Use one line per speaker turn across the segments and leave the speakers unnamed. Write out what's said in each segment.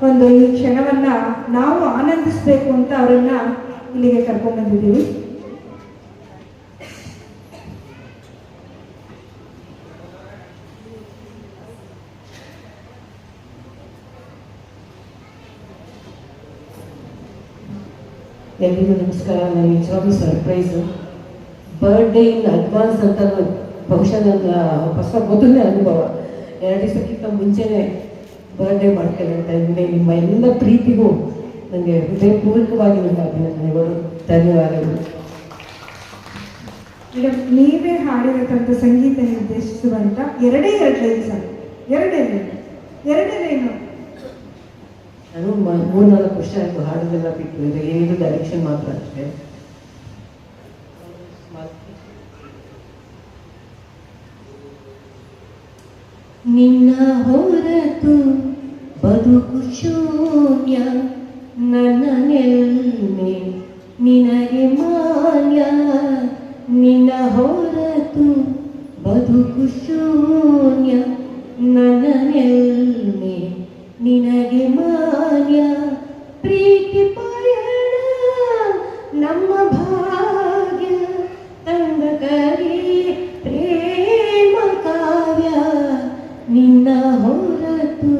ಒಂದು ಈ ಕ್ಷಣವನ್ನ ನಾವು ಆನಂದಿಸಬೇಕು ಅಂತ ಅವರನ್ನ ಇಲ್ಲಿಗೆ ಕರ್ಕೊಂಡು ಬಂದಿದ್ದೀವಿ.
ಎಲ್ರಿಗೂ ನಮಸ್ಕಾರ. ನನಗೆ ನಿಜವಾಗ್ಲೂ ಸರ್ಪ್ರೈಸು. ಬರ್ಡೇ ಇನ್ ಅಡ್ವಾನ್ಸ್ ಅಂತ ಬಹುಶಃ ನನ್ನ ಹೊಸ ಮೊದಲನೇ ಅನುಭವ. 2 ದಿವಸಕ್ಕಿಂತ ಮುಂಚೆನೇ ಬರ್ಡೇ ಮಾಡ್ತೇನೆ ಅಂತ ಇದ್ದರೆ ನಿಮ್ಮ ಎಲ್ಲ ಪ್ರೀತಿಗೂ ನನಗೆ ಹೃದಯಪೂರ್ವಕವಾಗಿ ನನ್ನ ಅಭಿನಂದನೆಗಳು, ಧನ್ಯವಾದಗಳು.
ಮೇಡಮ್, ನೀವೇ ಹಾಡಿರತಕ್ಕಂಥ ಸಂಗೀತ ನಿರ್ದೇಶಿಸುವಂಥ ಎರಡೇ ಲೈನು
ನಾನು 3-4 ವರ್ಷ ಆಯಿತು ಹಾಡೋದೆಲ್ಲ ಬಿಟ್ಟು. ಏನಿದು ಡೈರೆಕ್ಷನ್ ಮಾತ್ರ ಅಷ್ಟೇ. ನಿನ್ನ ಹೊರತು ಬದುಕು ಶೂನ್ಯ, ನನ್ನ ನೆಲ್ಮೆ ನಿನಗೆ ಮಾನ್ಯ. ನಿನ್ನ ಹೊರತು ಬದುಕು ಶೂನ್ಯ, ನನ್ನ ನೆಲ್ಮೆ ನಿನಗೆ ಮಾನ್ಯ. ಪ್ರೀತಿ ಪಯಣ ನಮ್ಮ ಭಾಗ್ಯ, ತಂದ ಕರಿ ಪ್ರೇಮ ಕಾವ್ಯ. ನಿನ್ನ ಹೊರತು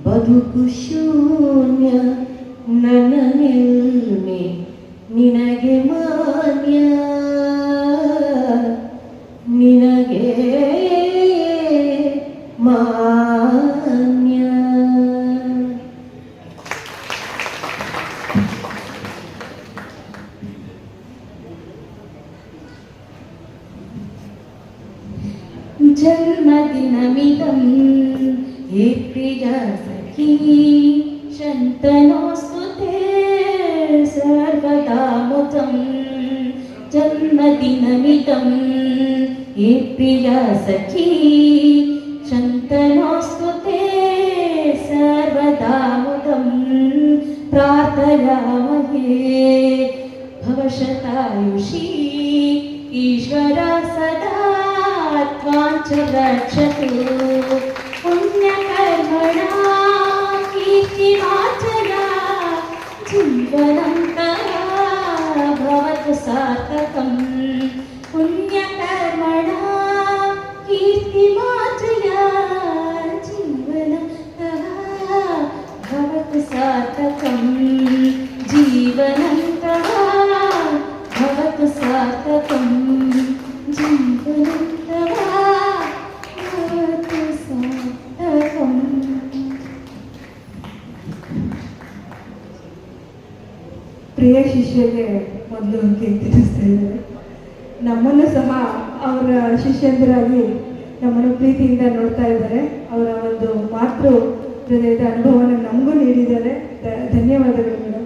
ಬದುಕು ಶೂನ್ಯ, ನನ್ನ ನೆಲ್ಮೆ ನಿನಗೆ ಮಾನ್ಯ. ನಿನಗೆ ಮಾನ್ಯ.
जन्मदिनमिदं हे प्रिया सखी, शन्तनोऽस्तु ते सर्वदा मुदं. जन्मदिनमिदं हे प्रिया सखी, शन्तनोऽस्तु ते सर्वदा मुदं. प्रार्थयामहे भवशतायुषी, ईश्वर सदा त्वाञ्च रक्षतु. पुण्यकर्मणा कीर्तिमार्जया, जीवनं तव भवतु सार्थकं. पुण्यकर्मणा कीर्तिमार्जया, जीवनं तव भवतु सार्थकं. जीवनं तव भवतु सार्थकं. जीवनं तव भवतु सार्थकं.
ಪ್ರಿಯ ಶಿಷ್ಯಗೆ ಮೊದಲು ಕೇಕ್ ತಿನ್ನಿಸ್ತಾ ಇದ್ದಾರೆ. ನಮ್ಮನ್ನು ಸಹ ಅವರ ಶಿಷ್ಯಂದರಾಗಿ ನಮ್ಮನ್ನು ಪ್ರೀತಿಯಿಂದ ನೋಡ್ತಾ ಇದ್ದಾರೆ. ಅವರ ಒಂದು ಮಾತೃ ಹೃದಯದ ಅನುಭವನ ನಮಗೂ ನೀಡಿದ್ದಾರೆ. ಧನ್ಯವಾದಗಳು ಮೇಡಮ್.